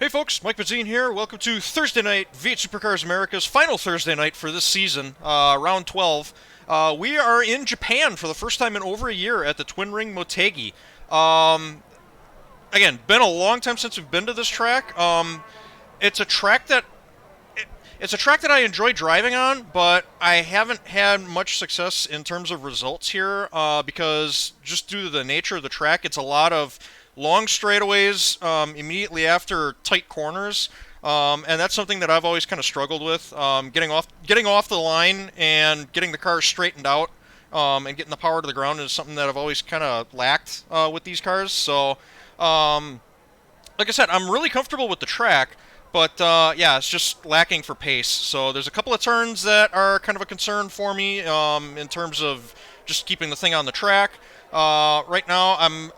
Hey folks, Mike Motegi here. Welcome to Thursday night, V8 Supercars America's final Thursday night for this season, round 12. We are in Japan for the first time in over a year at the Twin Ring Motegi. Again, been a long time since we've been to this track. It's a track that I enjoy driving on, but I haven't had much success in terms of results here because just due to the nature of the track, it's a lot of long straightaways immediately after tight corners, and that's something that I've always kind of struggled with. Getting off the line and getting the car straightened out and getting the power to the ground is something that I've always kind of lacked with these cars. So, like I said, I'm really comfortable with the track, but yeah, it's just lacking for pace. So there's a couple of turns that are kind of a concern for me in terms of just keeping the thing on the track. Right now, I'm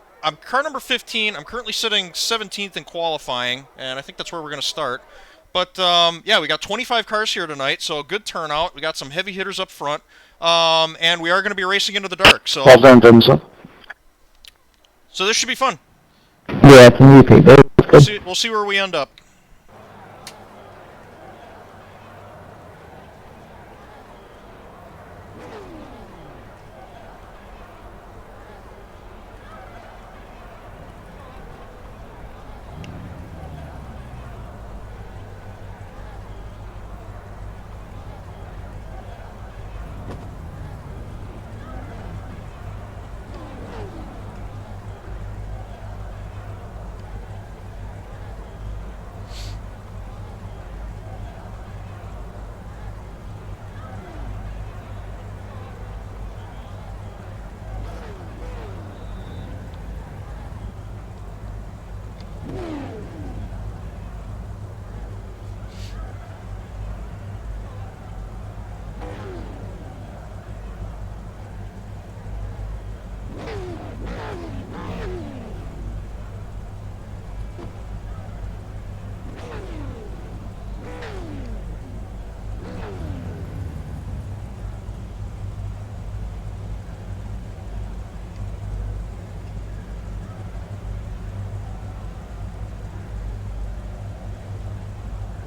car number 15. I'm currently sitting 17th in qualifying, and I think that's where we're going to start. But, yeah, we got 25 cars here tonight, so a good turnout. We got some heavy hitters up front, and we are going to be racing into the dark. So, so this should be fun. Yeah, can you repeat that? We'll see where we end up.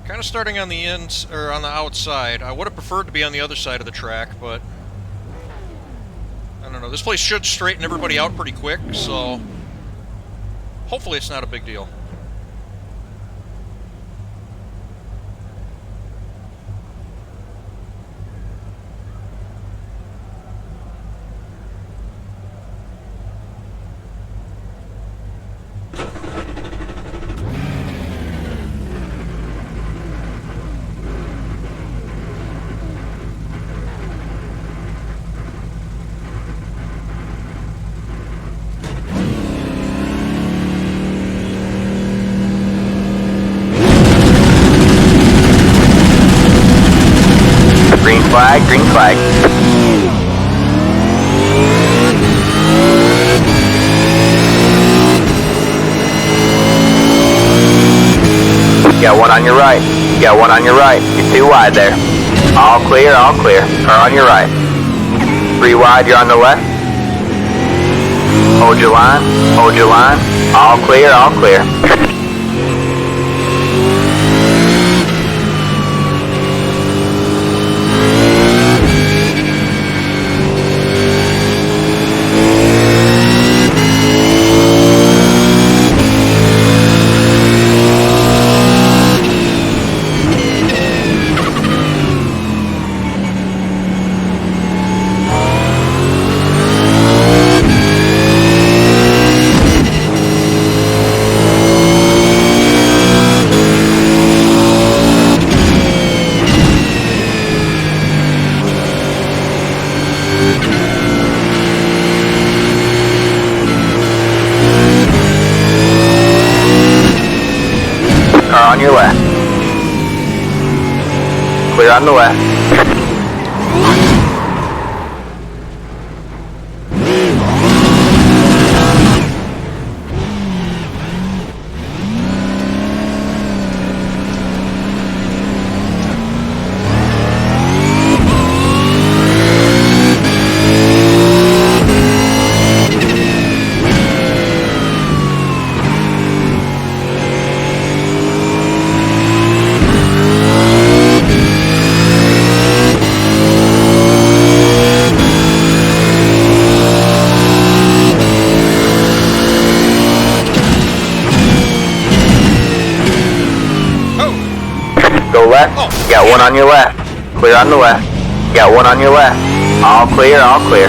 Kind of starting on the ends or on the outside. I would have preferred to be on the other side of the track, but I don't know. This place should straighten everybody out pretty quick, so hopefully it's not a big deal. Green flag. You got one on your right. You got one on your right. You're too wide there. All clear, all clear. Car on your right. 3 wide, you're on the left. Hold your line. Hold your line. All clear, all clear. On your left. Clear on the left. Go left. Oh, You got one on your left. Clear on the left. You got one on your left. All clear, all clear.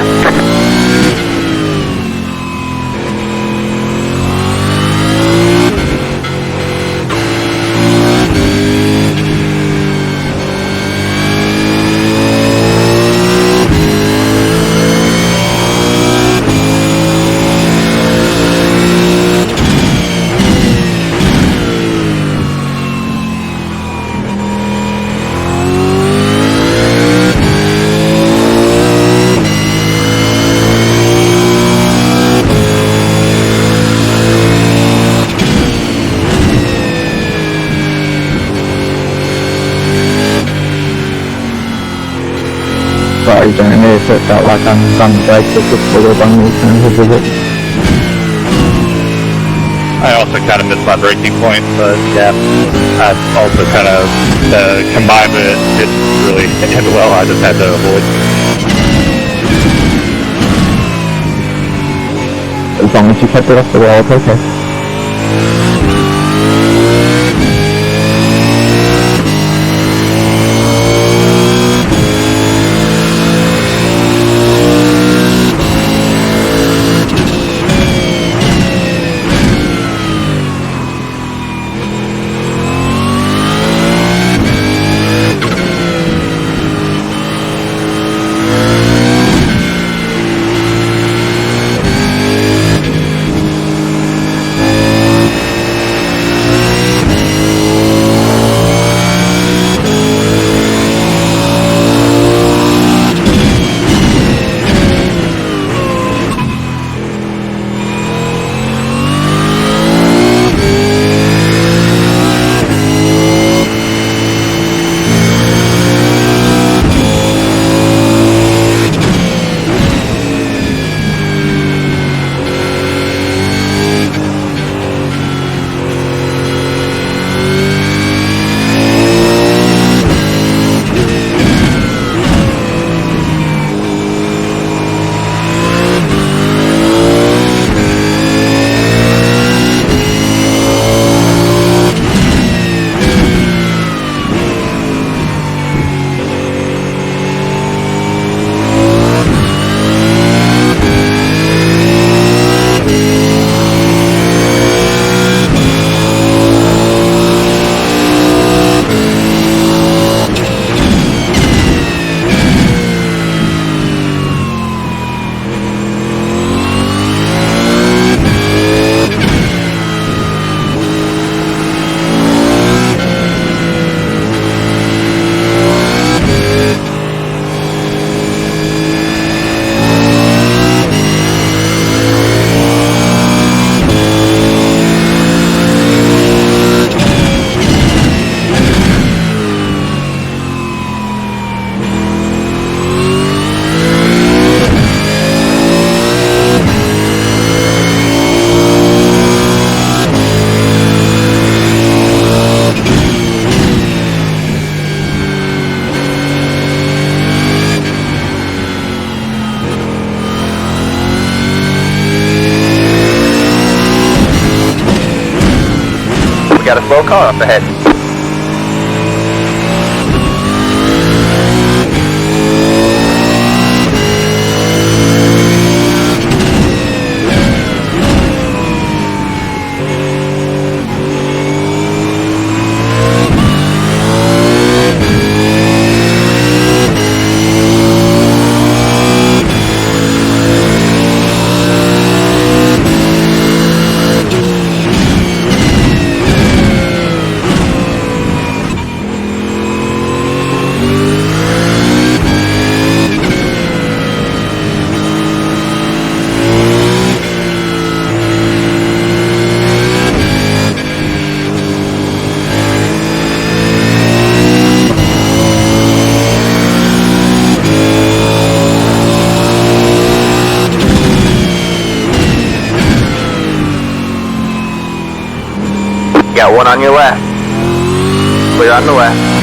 Sorry, during this it felt like I'm on the brakes just before the one turns a visit. I also kind of missed my breaking point, but yeah, I also kind of combined it didn't really end well. I just had to avoid. As long as you kept it off the wall, it's okay. We got a slow car up ahead. You got one on your left. Clear on the left.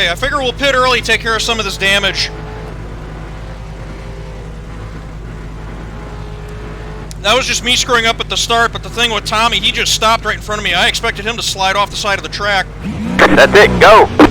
early. I figure we'll pit early, take care of some of this damage. That was just me screwing up at the start, but the thing with Tommy, he just stopped right in front of me. I expected him to slide off the side of the track. That's it, go!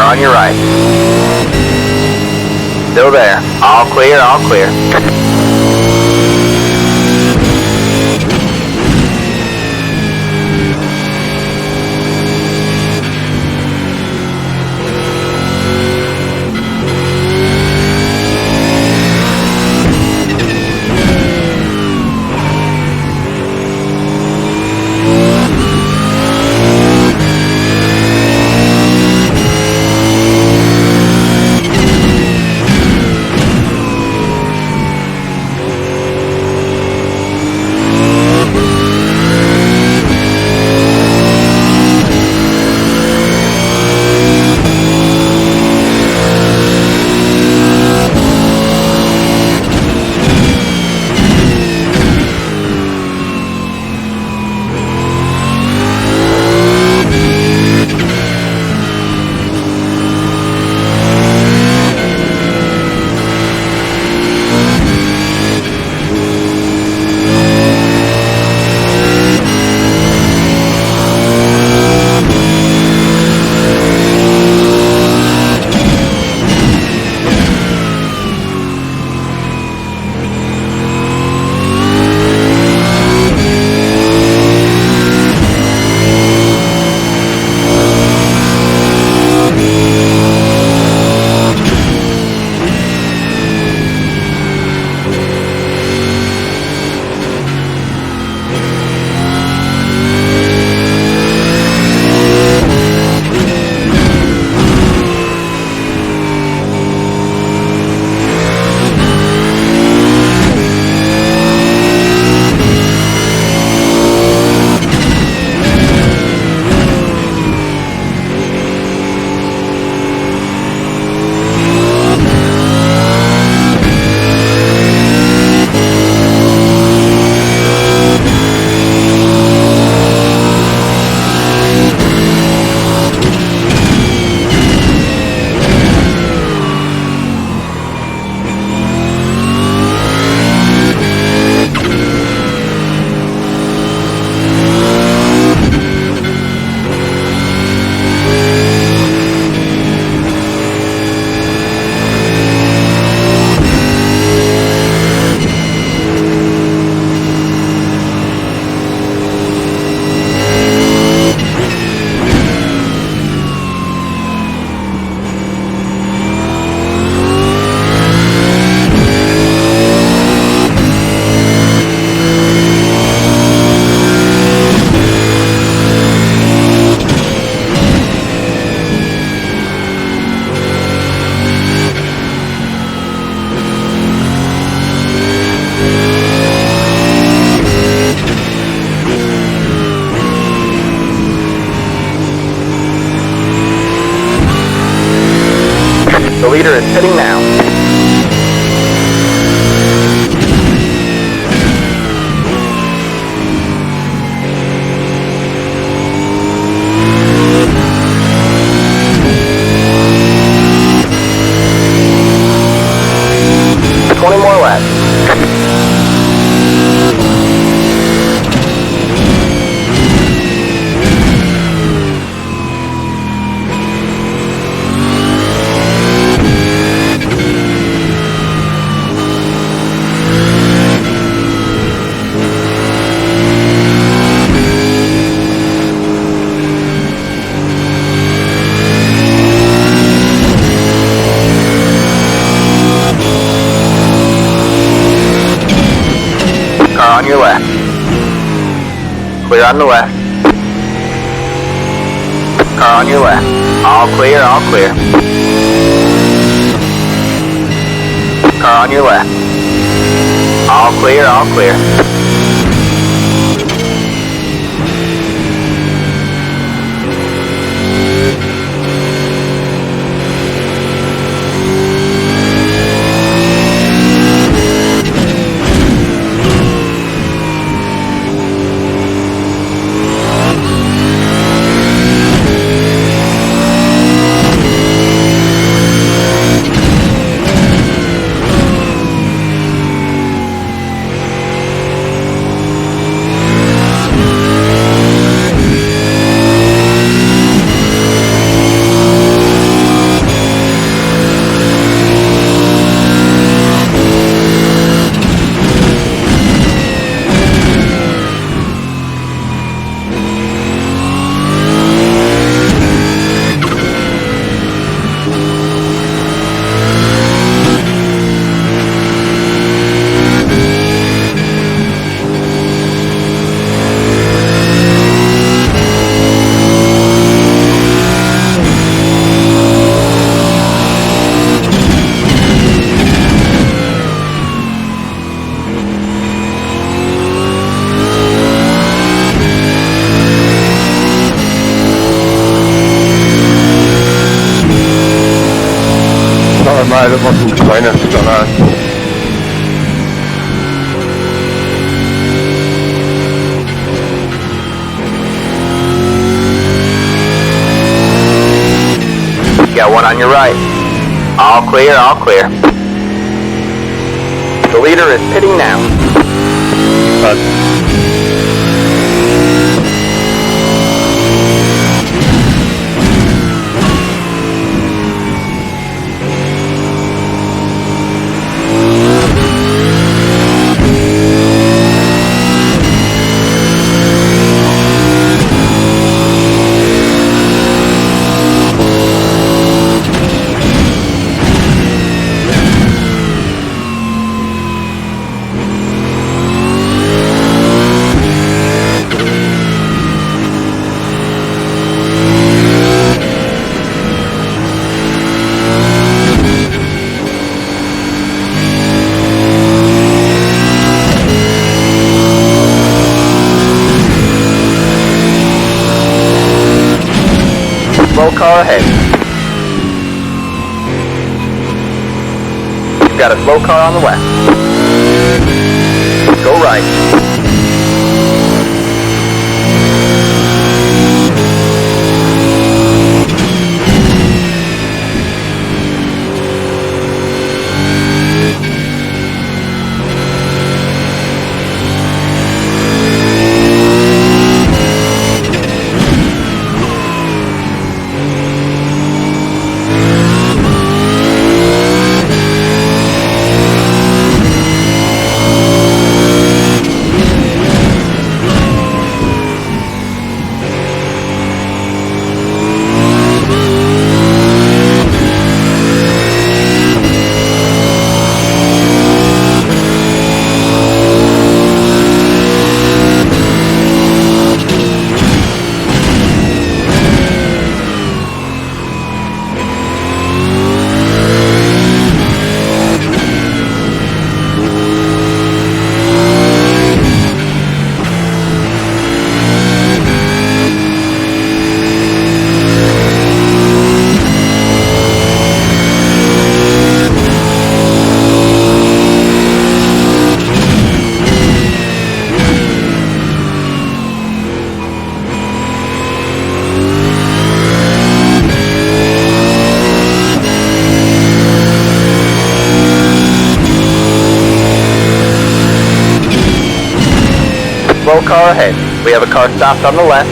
on your right. Still there. All clear, all clear. is pitting now. More laps. On your left. Clear on the left. Car on your left. All clear, all clear. Car on your left. All clear, all clear. Mal, das war so kleine Standard. Got one on your right. All clear, all clear. The leader is pitting now. Slow car ahead. You've got a slow car on the left. Go right. slow car ahead. We have a car stopped on the left.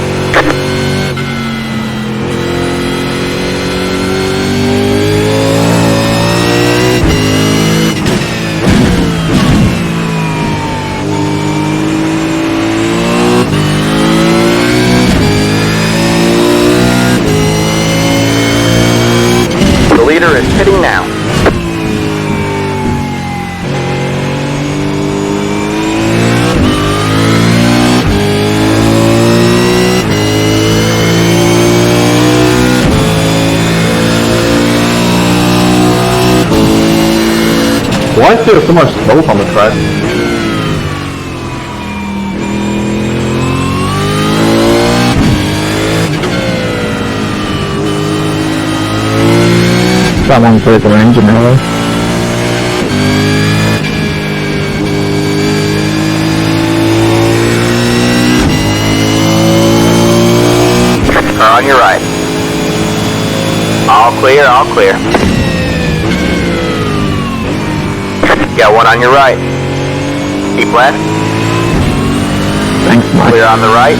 The leader is pitting now. Why is there so much smoke on the track? Someone put their engine early. Car on your right. All clear, all clear. Got one on your right. Keep left. Thanks, Mike. Clear on the right.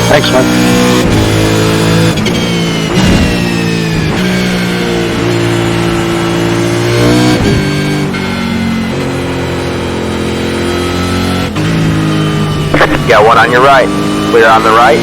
Thanks, Mike. Got one on your right. Clear on the right.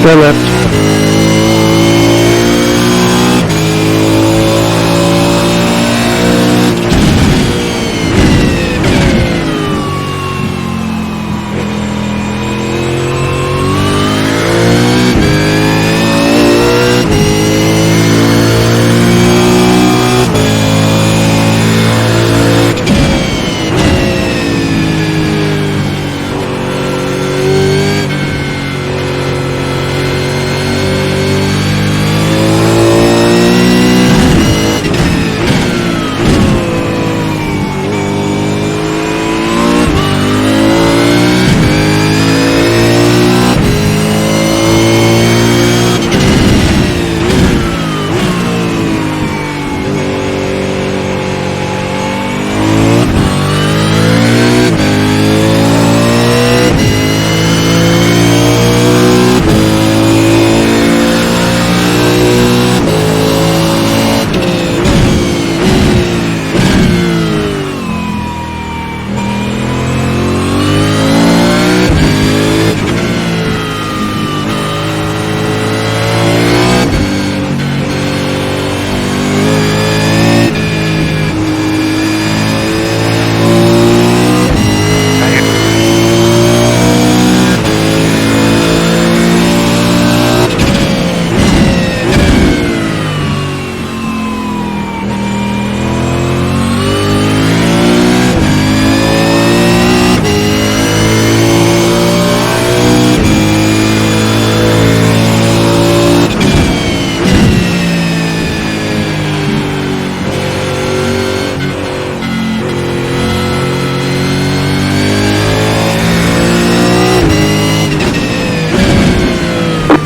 Go left.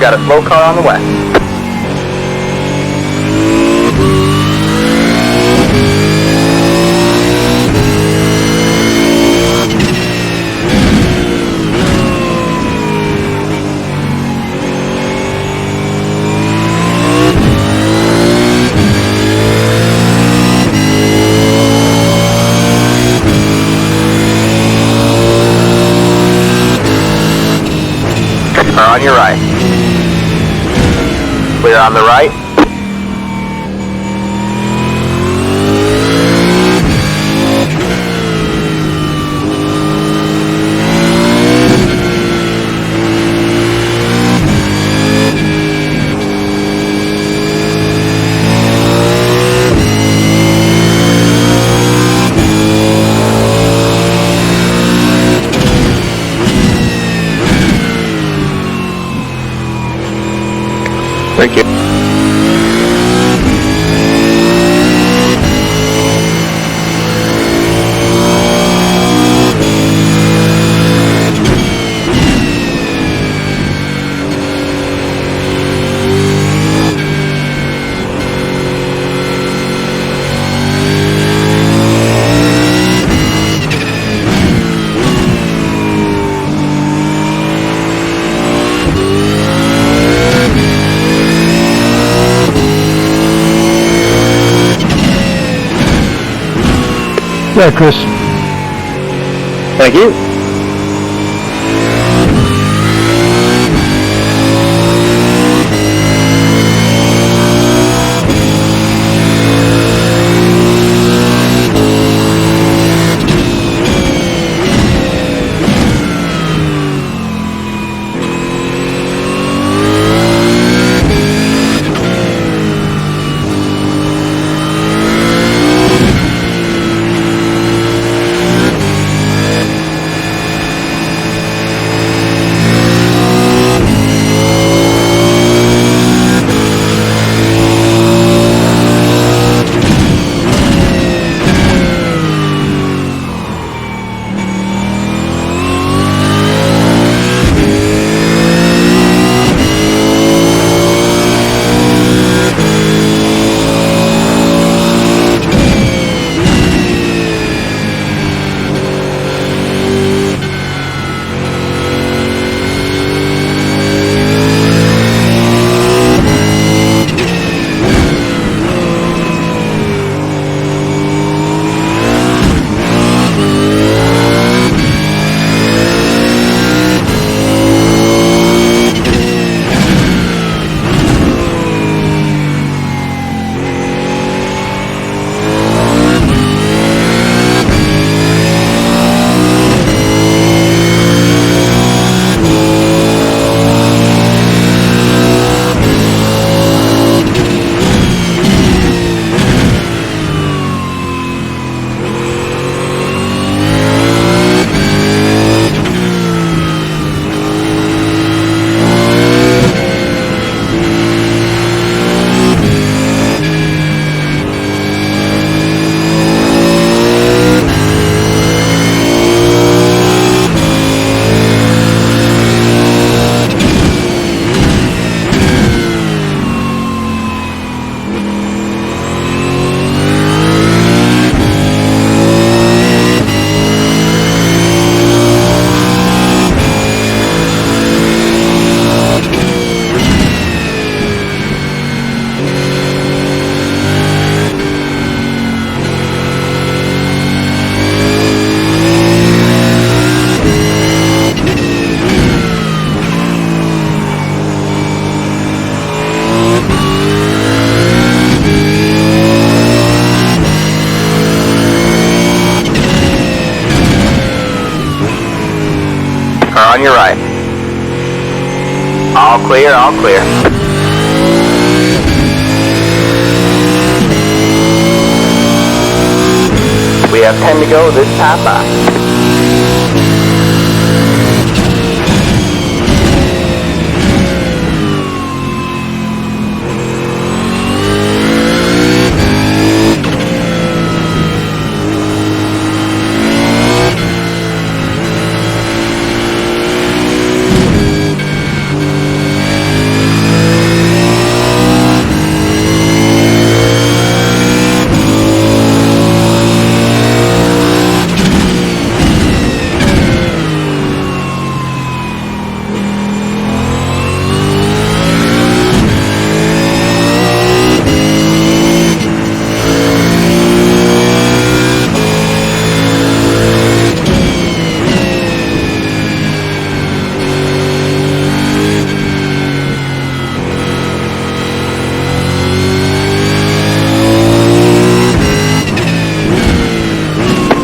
Got a slow car on the west. Car on your right. Clear on the right. Yeah, Chris. Thank you. On your right. All clear, all clear. We have 10 to go this time by.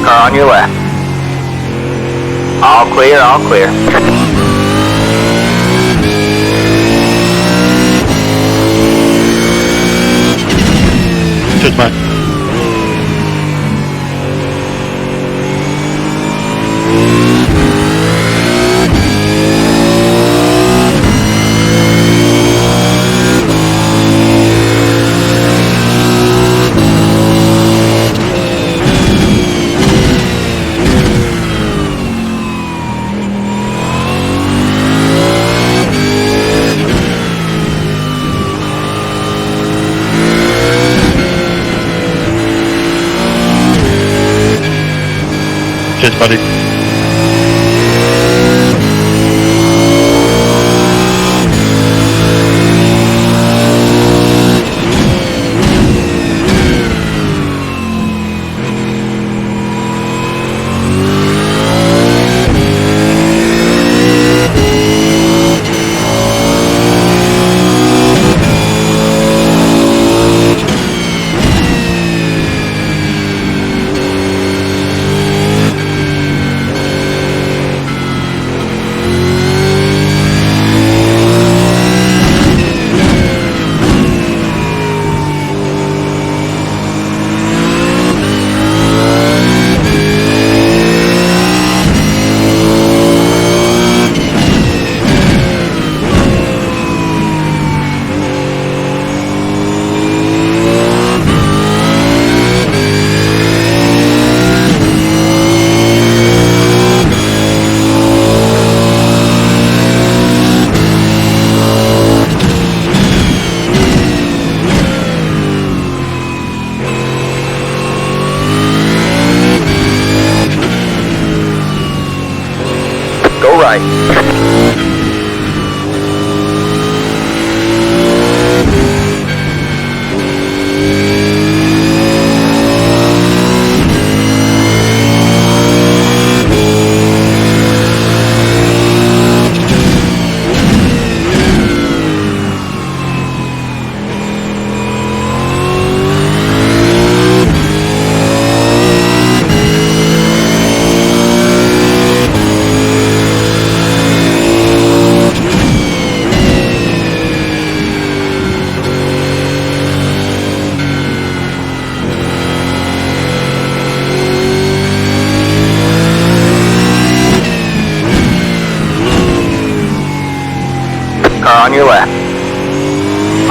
On your left. All clear, all clear. Just mine. Cheers, buddy.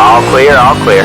All clear, all clear.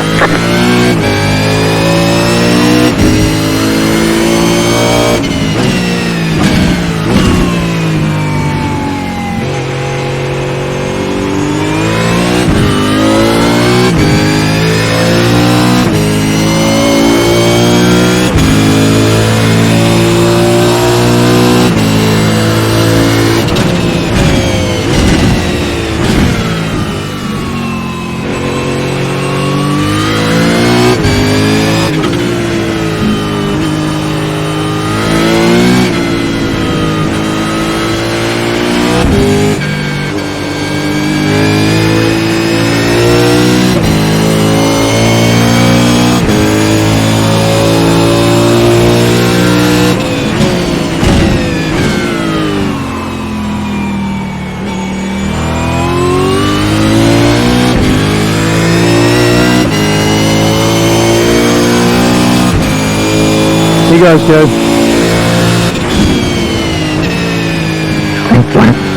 You guys go. Thank you.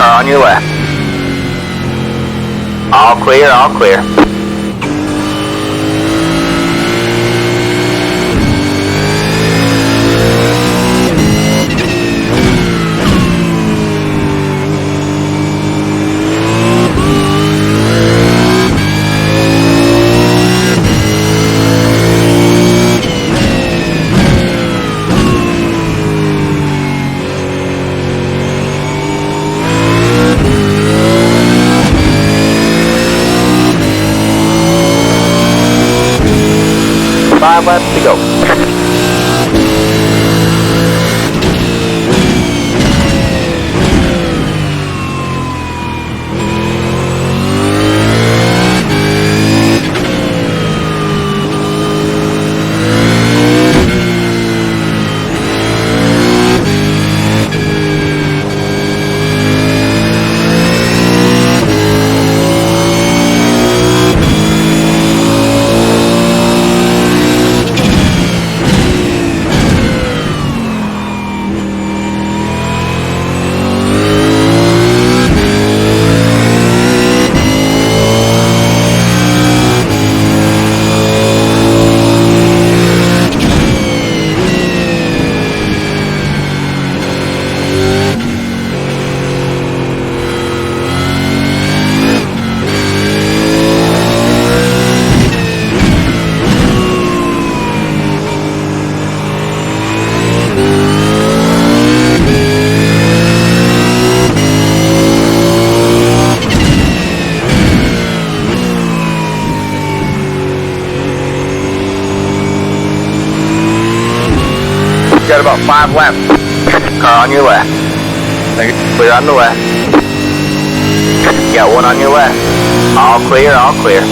Car on your left. All clear, all clear. Five laps to go. Got about 5 laps. Car on your left. Clear on the left. Got one on your left. All clear, all clear.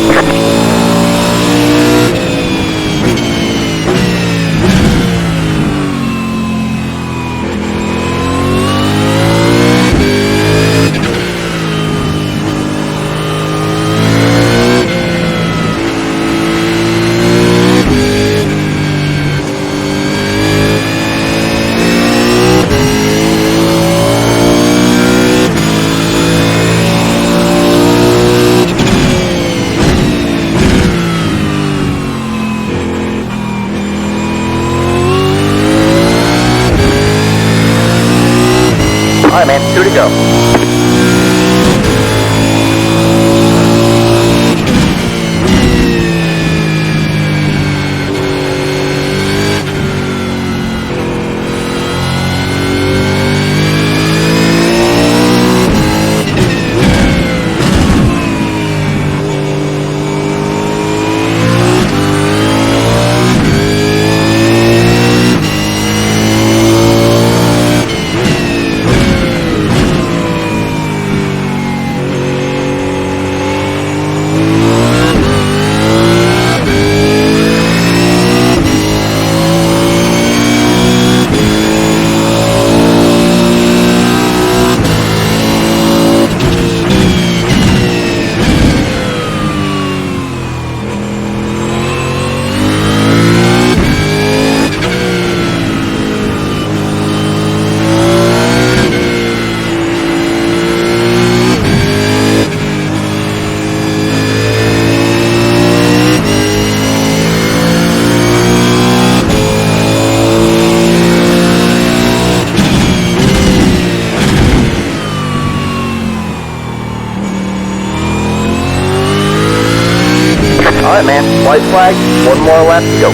Alright, man. White flag. One more lap to go.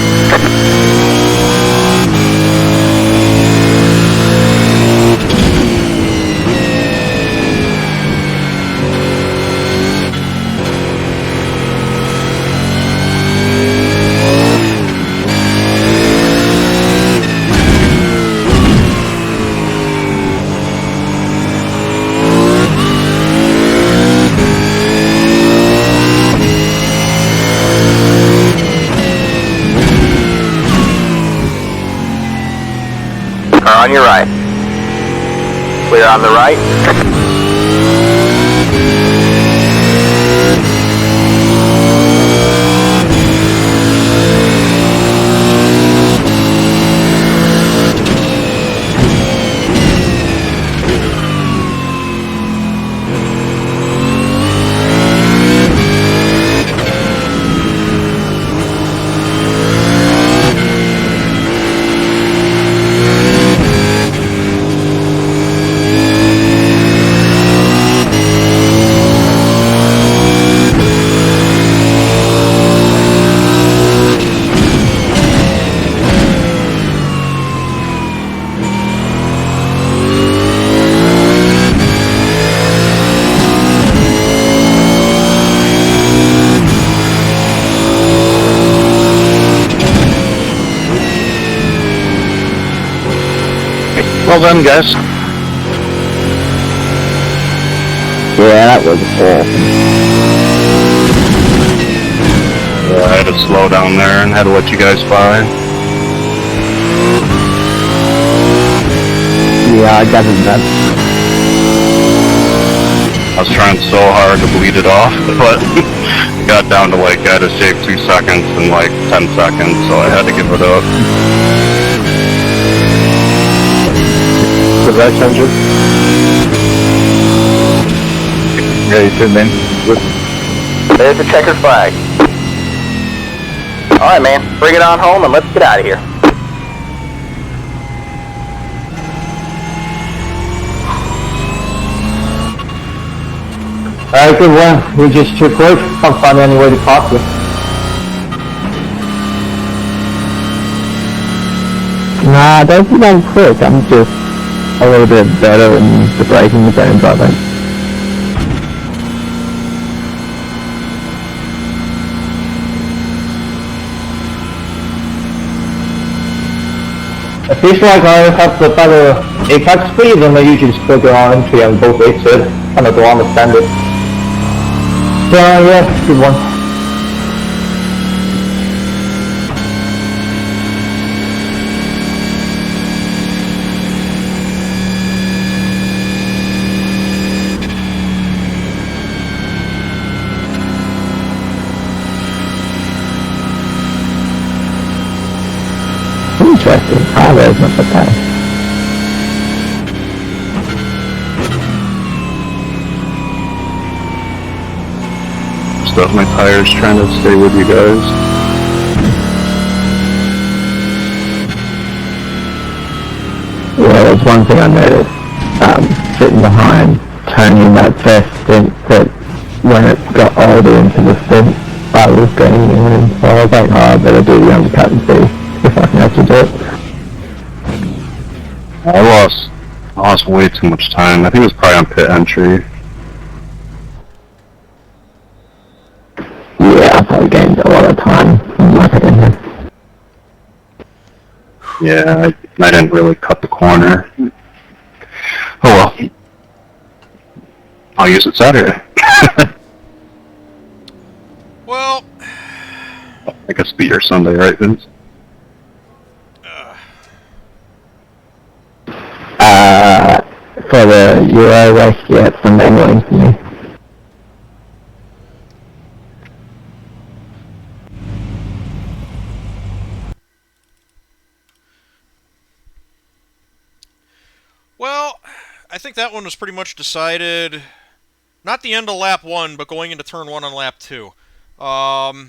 Car on your right. Clear on the right. Well done, guys. Yeah, that was awesome. I had to slow down there and had to let you guys by. Yeah, I gathered that. I was trying so hard to bleed it off, but it got down to like, I had to save 2 seconds and like 10 seconds, so I had to give it up. Good luck, Andrew. Yeah, you too, man. Good. There's the checkered flag. Alright, man. Bring it on home and let's get out of here. Alright, good one. We're just too quick. Can't find any way to pass it. Nah, I don't think I'm quick. I'm just a little bit better in the braking zones, I think. It feels like I have the better apex speed and I usually just go on entry on both exits. Kind of don't understand it. So yeah, good one. Interesting. Highway is not the best. Stuff my tires trying to stay with you guys. Yeah, there's one thing I noticed, sitting behind Tony in that first stint, that when it got older into the stint, I was going in, so I was like, oh, I better do the undercut and see if I can actually do it. I lost way too much time. I think it was probably on pit entry. Yeah, I probably gained a lot of time in my opinion. Yeah, I didn't really cut the corner. Oh well. I'll use it Saturday. Well, I guess be your Sunday, right, Vince? For the Euro race, yeah, it's Sunday morning for me. well, I think that one was pretty much decided. Not the end of lap 1, but going into turn 1 on lap 2. I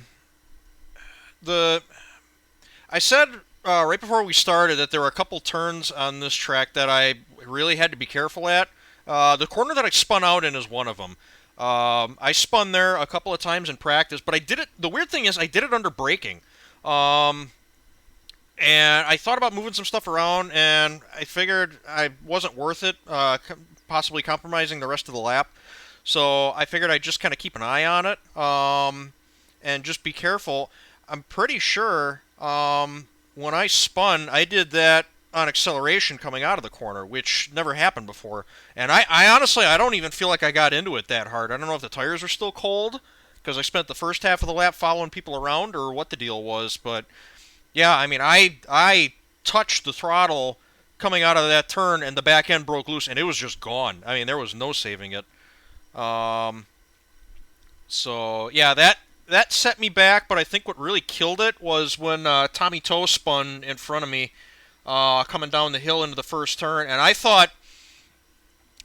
said right before we started that there were a couple turns on this track that I really had to be careful at. The corner that I spun out in is one of them. I spun there a couple of times in practice, but I did it. The weird thing is, I did it under braking. Um, and I thought about moving some stuff around, and I figured I wasn't worth it, possibly compromising the rest of the lap. So I figured I'd just kind of keep an eye on it, and just be careful. I'm pretty sure when I spun, I did that on acceleration coming out of the corner, which never happened before. And I honestly, I don't even feel like I got into it that hard. I don't know if the tires were still cold, because I spent the first half of the lap following people around, or what the deal was, but yeah, I mean, I touched the throttle coming out of that turn, and the back end broke loose, and it was just gone. I mean, there was no saving it. Um, so yeah, that set me back. But I think what really killed it was when Tommy Toe spun in front of me, coming down the hill into the first turn, and I thought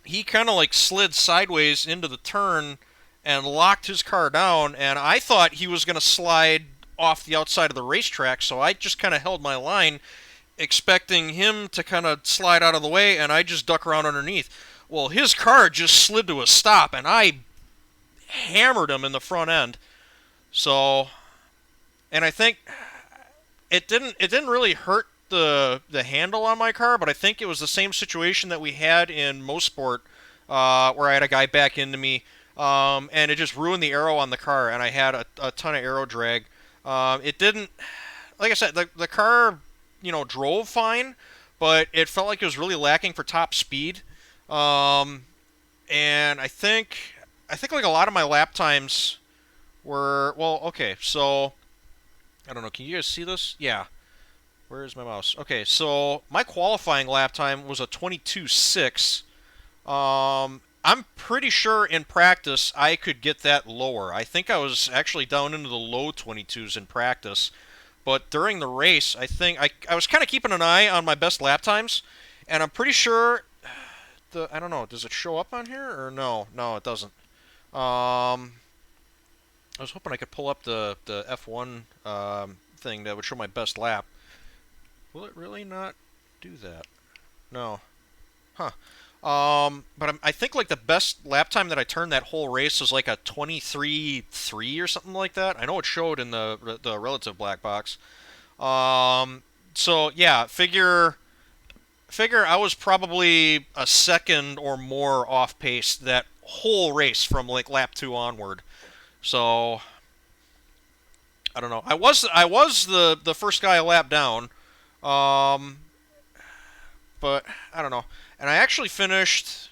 he kind of like slid sideways into the turn and locked his car down, and I thought he was going to slide off the outside of the racetrack, so I just kind of held my line, expecting him to kind of slide out of the way, and I just duck around underneath. Well, his car just slid to a stop, and I hammered him in the front end. So, and I think it didn't really hurt the handle on my car, but I think it was the same situation that we had in Mosport, where I had a guy back into me, and it just ruined the aero on the car, and I had a ton of aero drag. It didn't, like I said, the car, drove fine, but it felt like it was really lacking for top speed. And I think like a lot of my lap times were, well, okay, so I don't know. Can you guys see this? Yeah. Where is my mouse? Okay, so my qualifying lap time was a 22.6. I'm pretty sure in practice I could get that lower. I think I was actually down into the low 22s in practice. But during the race, I think I was kind of keeping an eye on my best lap times, and I'm pretty sure I don't know, does it show up on here or no? No, it doesn't. I was hoping I could pull up the F1 thing that would show my best lap. Will it really not do that? No. Huh. But I think like the best lap time that I turned that whole race was like a 23.3 or something like that. I know it showed in the relative black box. So yeah, figure I was probably a second or more off pace that whole race from like lap 2 onward. So I don't know. I was the first guy a lap down. But I don't know. And I actually finished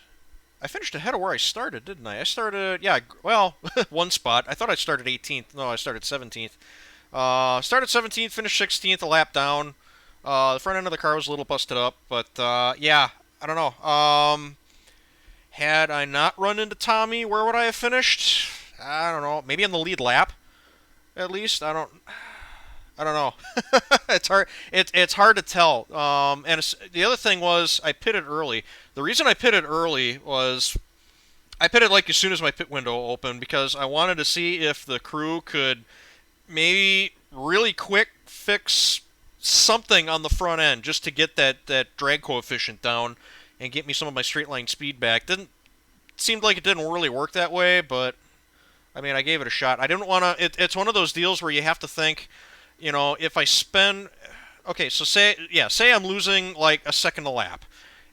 ahead of where I started, didn't I? I started, yeah, well, one spot. I thought I started 18th. No, I started 17th. Started 17th, finished 16th, a lap down. The front end of the car was a little busted up, but yeah, I don't know. Had I not run into Tommy, where would I have finished? I don't know. Maybe on the lead lap, at least. I don't know. It's hard. It's hard to tell. And the other thing was I pitted early. The reason I pitted early was I pitted like as soon as my pit window opened because I wanted to see if the crew could maybe really quick fix something on the front end just to get that drag coefficient down and get me some of my straight line speed back. Seemed like it didn't really work that way, but I mean I gave it a shot. I didn't want to. It's one of those deals where you have to think. If I spend, okay, so say I'm losing like a second a lap,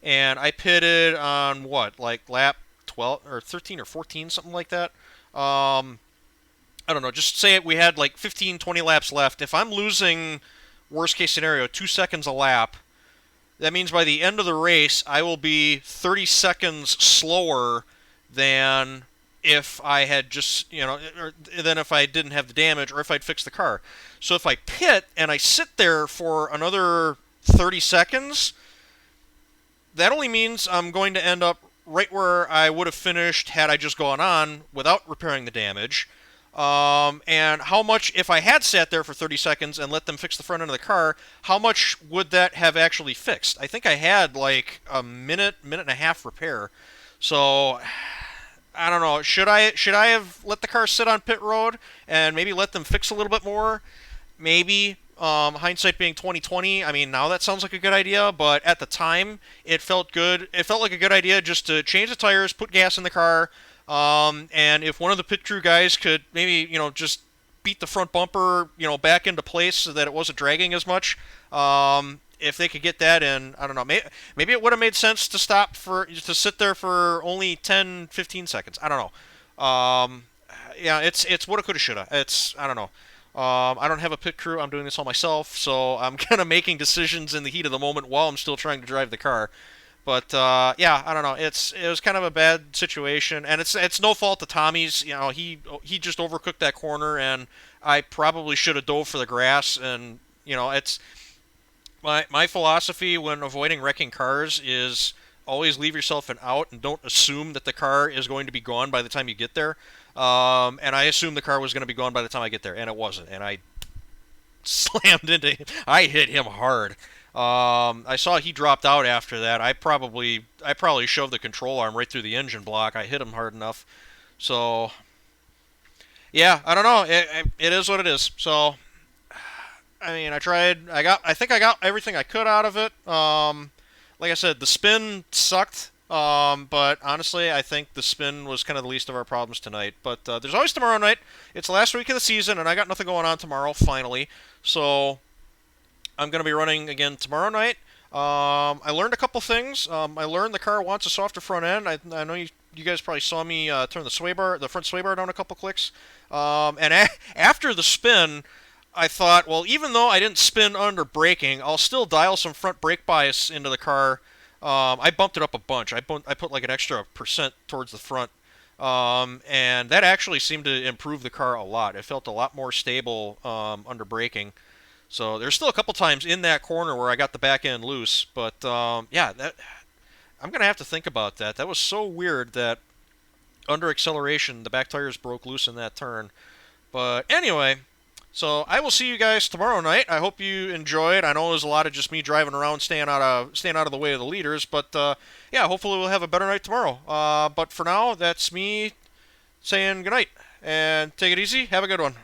and I pitted on what, like lap 12 or 13 or 14, something like that. I don't know, just say we had like 15, 20 laps left. If I'm losing, worst case scenario, 2 seconds a lap, that means by the end of the race, I will be 30 seconds slower than if I had just, or than if I didn't have the damage or if I'd fixed the car. So if I pit and I sit there for another 30 seconds, that only means I'm going to end up right where I would have finished had I just gone on without repairing the damage. And how much, if I had sat there for 30 seconds and let them fix the front end of the car, how much would that have actually fixed? I think I had like a minute and a half repair. So I don't know. Should I have let the car sit on pit road and maybe let them fix a little bit more? Maybe. Hindsight being 2020, I mean, now that sounds like a good idea, but at the time, it felt good. It felt like a good idea just to change the tires, put gas in the car, and if one of the pit crew guys could maybe, just beat the front bumper, back into place so that it wasn't dragging as much. If they could get that in, I don't know. Maybe it would have made sense to sit there for only 10, 15 seconds. I don't know. Yeah, it's woulda, coulda, shoulda. I don't know. I don't have a pit crew. I'm doing this all myself, so I'm kind of making decisions in the heat of the moment while I'm still trying to drive the car. But yeah, I don't know. It was kind of a bad situation, and it's no fault of Tommy's. He just overcooked that corner, and I probably should have dove for the grass. And it's my philosophy when avoiding wrecking cars is always leave yourself an out and don't assume that the car is going to be gone by the time you get there. And I assumed the car was going to be gone by the time I get there, and it wasn't. And I slammed into him. I hit him hard. I saw he dropped out after that. I probably shoved the control arm right through the engine block. I hit him hard enough. So, yeah, I don't know. It is what it is. So, I mean, I tried. I think I got everything I could out of it. Like I said, the spin sucked. But honestly, I think the spin was kind of the least of our problems tonight. But there's always tomorrow night. It's the last week of the season, and I got nothing going on tomorrow, finally. So I'm going to be running again tomorrow night. I learned a couple things. I learned the car wants a softer front end. I know you guys probably saw me turn the front sway bar down a couple clicks. After the spin, I thought, well, even though I didn't spin under braking, I'll still dial some front brake bias into the car. I bumped it up a bunch. I put like an extra % towards the front, and that actually seemed to improve the car a lot. It felt a lot more stable under braking. So there's still a couple times in that corner where I got the back end loose, but yeah, I'm gonna have to think about that. That was so weird that under acceleration the back tires broke loose in that turn. But anyway. So I will see you guys tomorrow night. I hope you enjoyed. I know it was a lot of just me driving around, staying out of the way of the leaders. But yeah, hopefully we'll have a better night tomorrow. But for now, that's me saying goodnight and take it easy. Have a good one.